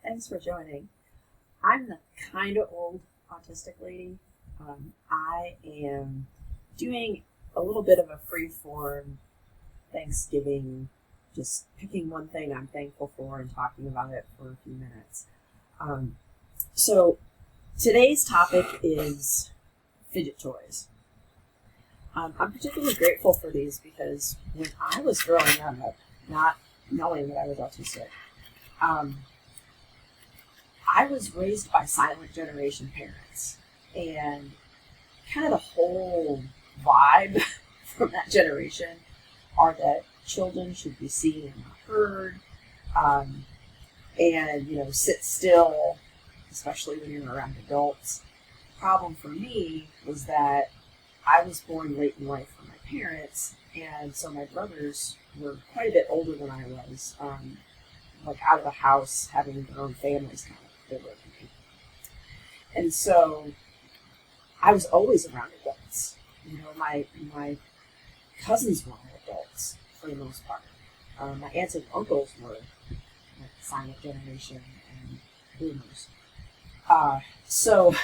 Thanks for joining. I'm the kind of old autistic lady. I am doing a little bit of a free form Thanksgiving, just picking one thing I'm thankful for and talking about it for a few minutes. So today's topic is fidget toys. I'm particularly grateful for these because when I was growing up, not knowing that I was autistic, I was raised by silent generation parents, and kind of the whole vibe from that generation are that children should be seen and not heard, and sit still, especially when you're around adults. The problem for me was that I was born late in life from my parents, and so my brothers were quite a bit older than I was, like out of the house, having their own families kind of live with me. And so I was always around adults. My cousins were all adults for the most part. My aunts and uncles were like silent generation and boomers. So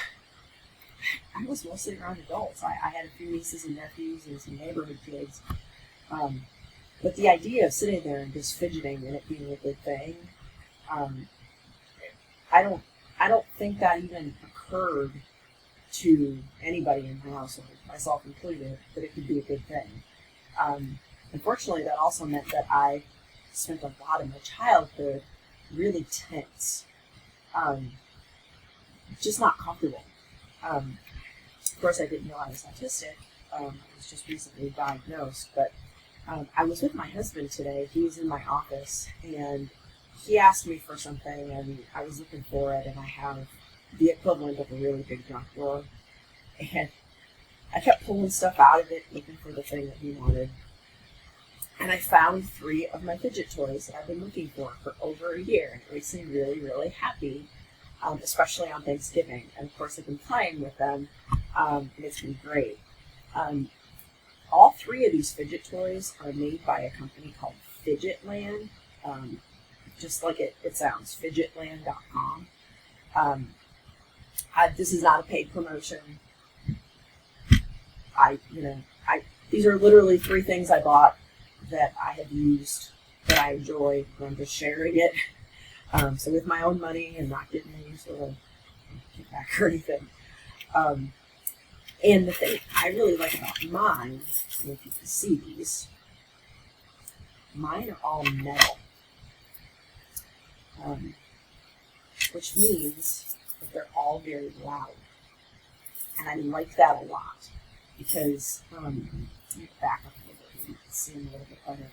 I was mostly around adults. I had a few nieces and nephews and some neighborhood kids. But the idea of sitting there and just fidgeting and it being a good thing, I don't think that even occurred to anybody in my household, myself included, that it could be a good thing. Unfortunately, that also meant that I spent a lot of my childhood really tense, just not comfortable. Of course, I didn't know I was autistic. I was just recently diagnosed, but I was with my husband today. He was in my office, and he asked me for something, and I was looking for it, and I have the equivalent of a really big junk drawer, and I kept pulling stuff out of it, looking for the thing that he wanted, and I found 3 of my fidget toys that I've been looking for over a year, and it makes me really, really happy, especially on Thanksgiving, and of course I've been playing with them, and it's been great. All 3 of these fidget toys are made by a company called Fidget Land, just like it sounds, fidgetland.com. This is not a paid promotion. These are literally 3 things I bought that I have used, that I enjoy, and I'm just sharing it. So with my own money and not getting any sort of kickback or anything. And the thing I really like about mine, and if you can see these, mine are all metal. Which means that they're all very loud. And I like that a lot because, let me back up a little bit so you can see them a little bit better.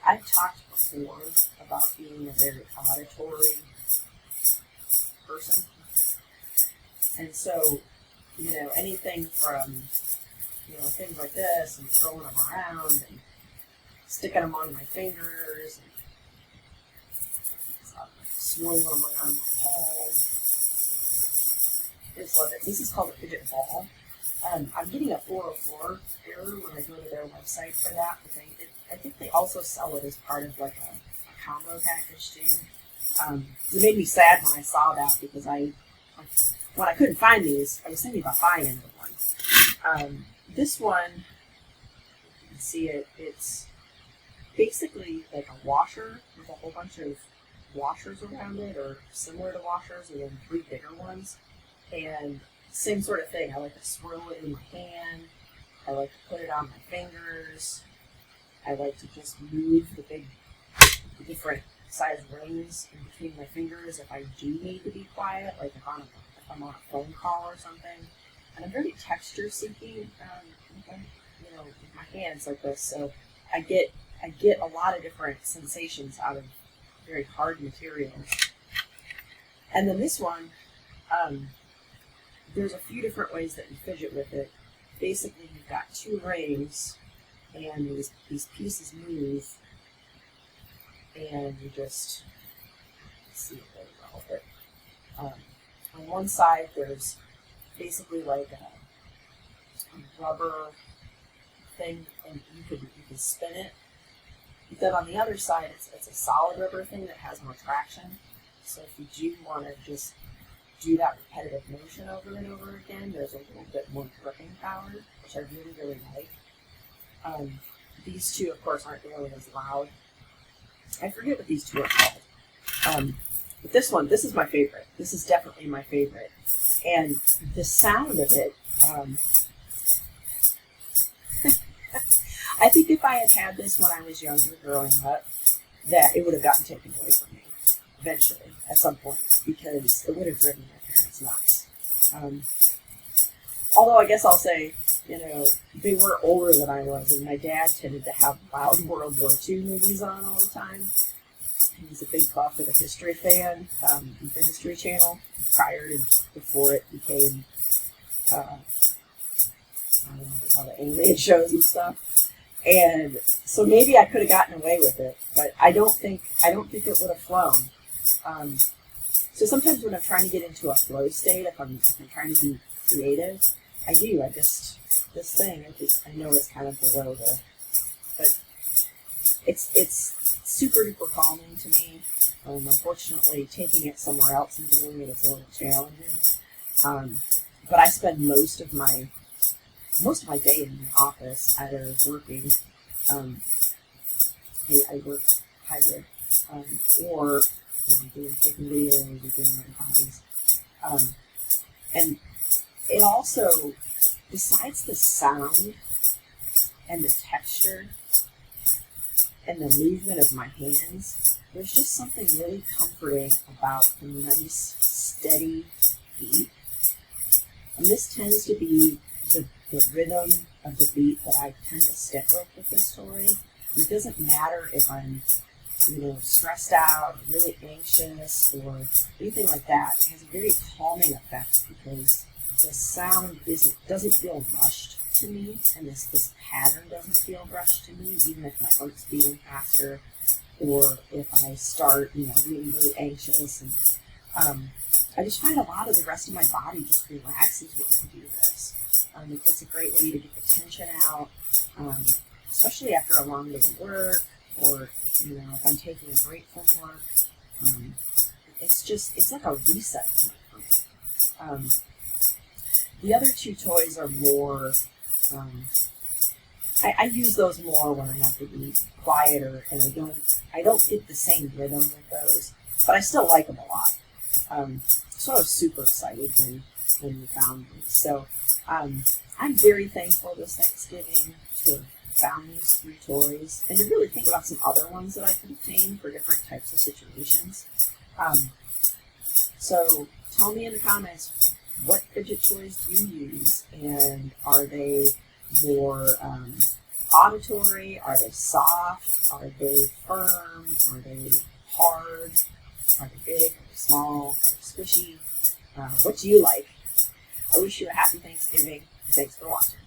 I've talked before about being a very auditory person. And so, anything from, things like this and throwing them around and sticking them on my fingers and swirling them around my palm. I just love it. This is called a fidget ball. I'm getting a 404 error when I go to their website for that, but I think they also sell it as part of like a combo package too. It made me sad when I saw that because when I couldn't find these, I was thinking about buying another one. This one, you can see it, it's basically like a washer with a whole bunch of washers around it, or similar to washers, and then 3 bigger ones. And same sort of thing. I like to swirl it in my hand. I like to put it on my fingers. I like to just move the different size rings in between my fingers if I do need to be quiet, like if I'm on a phone call or something. And I'm very texture seeking, with my hands like this. So I get a lot of different sensations out of very hard materials. And then this one, there's a few different ways that you fidget with it. Basically, you've got 2 rings, and these pieces move, and you just see it really well. But on one side, there's basically like a rubber thing, and you can spin it, But then on the other side, it's a solid rubber thing that has more traction. So if you do want to just do that repetitive motion over and over again, there's a little bit more gripping power, which I really, really like. These two, of course, aren't nearly as loud. I forget what these two are called. But this is my favorite. This is definitely my favorite. And the sound of it, I think if I had had this when I was younger growing up, that it would have gotten taken away from me eventually at some point, because it would have driven my parents nuts. Although I guess I'll say, they were older than I was, and my dad tended to have loud World War II movies on all the time. He was a big buff of the History fan, the History Channel, before it became, I don't know, all the alien shows and stuff. And so maybe I could have gotten away with it, but I don't think it would have flown. So sometimes when I'm trying to get into a flow state, if I'm trying to be creative, I just I know it's kind of below but it's super duper calming to me. Unfortunately, taking it somewhere else and doing it is a little challenging. But I spend most of my day in the office, either working, I work hybrid, or taking videos or doing other hobbies. And it also, besides the sound and the texture and the movement of my hands, there's just something really comforting about the nice, steady beat. And this tends to be the rhythm of the beat that I tend to stick with this toy. It doesn't matter if I'm, stressed out, or really anxious, or anything like that. It has a very calming effect because the sound doesn't feel rushed to me, and this pattern doesn't feel rushed to me, even if my heart's beating faster, or if I start, really, really anxious. And I just find a lot of the rest of my body just relaxes when I do this. It's a great way to get the tension out, especially after a long day of work, or if I'm taking a break from work. It's like a reset point for me. The other two toys are more, I use those more when I have to be quieter, and I don't get the same rhythm with those, but I still like them a lot. So I was super excited when we found these. So I'm very thankful this Thanksgiving to have found these 3 toys, and to really think about some other ones that I could obtain for different types of situations. So tell me in the comments, what fidget toys do you use, and are they more auditory? Are they soft? Are they firm? Are they hard? Are they big? Are they small? Are they squishy? What do you like? I wish you a happy Thanksgiving, and thanks for watching.